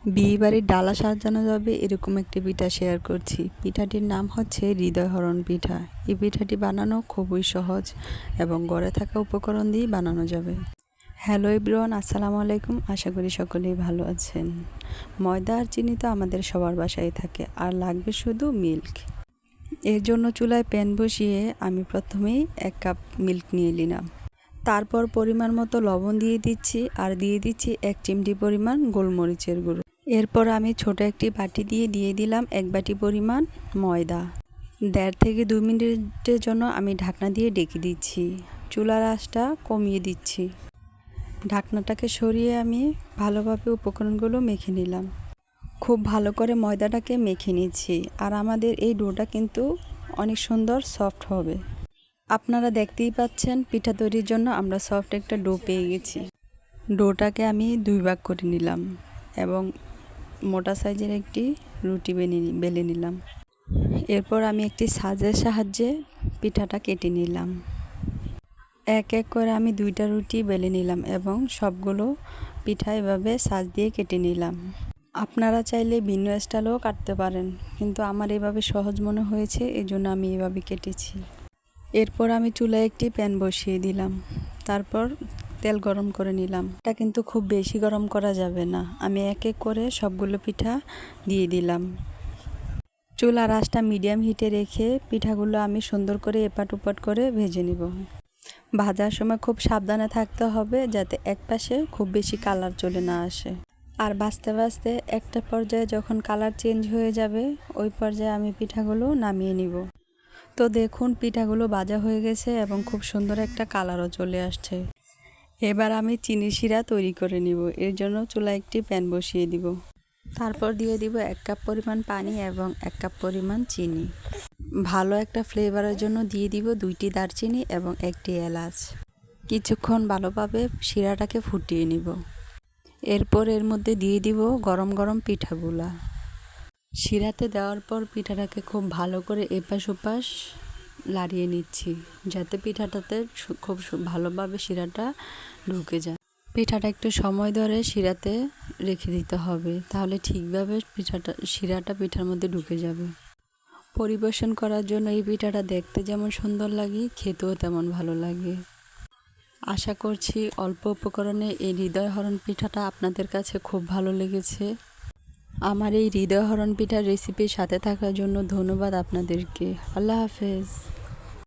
বিয়ে বাড়ির ডালা সাজানো যাবে এরকম একটি পিঠা শেয়ার করছি। পিঠাটির নাম হচ্ছে হৃদয়হরণ পিঠা। এই পিঠাটি বানানো খুবই সহজ এবং ঘরে থাকা উপকরণ দিয়ে বানানো যাবে। হ্যালো এভরিওয়ান, আসসালামু আলাইকুম। আশা করি সকলেই ভালো আছেন। ময়দা আর চিনি তো আমাদের সবার বাসায় থাকে, আর লাগবে শুধু মিল্ক। এর জন্য চুলায় প্যান বসিয়ে আমি প্রথমেই 1 কাপ মিল্ক নিয়ে নিলাম। তারপর পরিমাণ মতো লবণ দিয়ে দিচ্ছি, আর দিয়ে দিচ্ছি 1 চিমটি পরিমাণ গোলমরিচের গুঁড়ো। এরপর আমি ছোট একটি বাটি দিয়ে দিলাম 1 বাটি পরিমাণ ময়দা। 1.5 থেকে 2 মিনিটের জন্য আমি ঢাকনা দিয়ে ঢেকে দিচ্ছি। চুলার আঁচটা কমিয়ে দিচ্ছি। ঢাকনাটাকে সরিয়ে আমি ভালোভাবে উপকরণগুলো মেখে নিলাম। খুব ভালো করে ময়দাটাকে মেখে নিচ্ছি। আর আমাদের এই ডোটা কিন্তু অনেক সুন্দর সফট হবে। আপনারা দেখতেই পাচ্ছেন পিঠা তৈরির জন্য আমরা সফট একটা ডো পেয়ে গেছি। ডোটাকে আমি 2 ভাগ করে নিলাম এবং মোটা সাইজের একটি রুটি বেলে নিলাম। এরপর আমি একটি সাজের সাহায্যে পিঠাটা কেটে নিলাম। এক এক করে আমি 2টা রুটি বেলে নিলাম এবং সবগুলো পিঠা এভাবে সাজ দিয়ে কেটে নিলাম। আপনারা চাইলে ভিন্ন স্টাইলেও কাটতে পারেন, কিন্তু আমার এভাবে সহজ মনে হয়েছে, এজন্য আমি এভাবে কেটেছি। এরপর আমি চুলায় একটি প্যান বসিয়ে দিলাম। তারপর তেল গরম করে নিলাম। এটা কিন্তু খুব বেশি গরম করা যাবে না। আমি এক এক করে সবগুলো পিঠা দিয়ে দিলাম। চুলার আঁচটা মিডিয়াম হিটে রেখে পিঠাগুলো আমি সুন্দর করে এপাট ওপাট করে ভেজে নিব। ভাজার সময় খুব সাবধানে থাকতে হবে, যাতে এক পাশে খুব বেশি কালার চলে না আসে। আর ভাজতে ভাজতে একটা পর্যায়ে যখন কালার চেঞ্জ হয়ে যাবে, ওই পর্যায়ে আমি পিঠাগুলো নামিয়ে নিব। তো দেখুন, পিঠাগুলো ভাজা হয়ে গেছে এবং খুব সুন্দর একটা কালারও চলে আসছে। এবার আমি চিনি শিরা তৈরি করে নিব। এর জন্য চুলায় একটি প্যান বসিয়ে দিব। তারপর দিয়ে দিব 1 কাপ পরিমাণ পানি এবং 1 কাপ পরিমাণ চিনি। ভালো একটা ফ্লেভারের জন্য দিয়ে দিব 2টি দারচিনি এবং 1টি এলাচ। কিছুক্ষণ ভালোভাবে শিরাটাকে ফুটিয়ে নিব। এরপর এর মধ্যে দিয়ে দিব গরম গরম পিঠাগুলা। শিরাতে দেওয়ার পর পিঠাটাকে খুব ভালো করে এপাশ ওপাশ লাড়িয়ে নিচ্ছি, যাতে পিঠাটাতে খুব ভালোভাবে শিরাটা ঢুকে যায়। পিঠাটা একটু সময় ধরে শিরাতে রেখে দিতে হবে, তাহলে ঠিকভাবে শিরাটা পিঠার মধ্যে ঢুকে যাবে। পরিবেশন করার জন্য এই পিঠাটা দেখতে যেমন সুন্দর লাগে, খেতেও তেমন ভালো লাগে। আশা করছি অল্প উপকরণে এই হৃদয়হরণ পিঠাটা আপনাদের কাছে খুব ভালো লেগেছে। আমার এই হৃদয়হরণ পিঠার রেসিপির সাথে থাকার জন্য ধন্যবাদ আপনাদেরকে। আল্লাহ হাফেজ।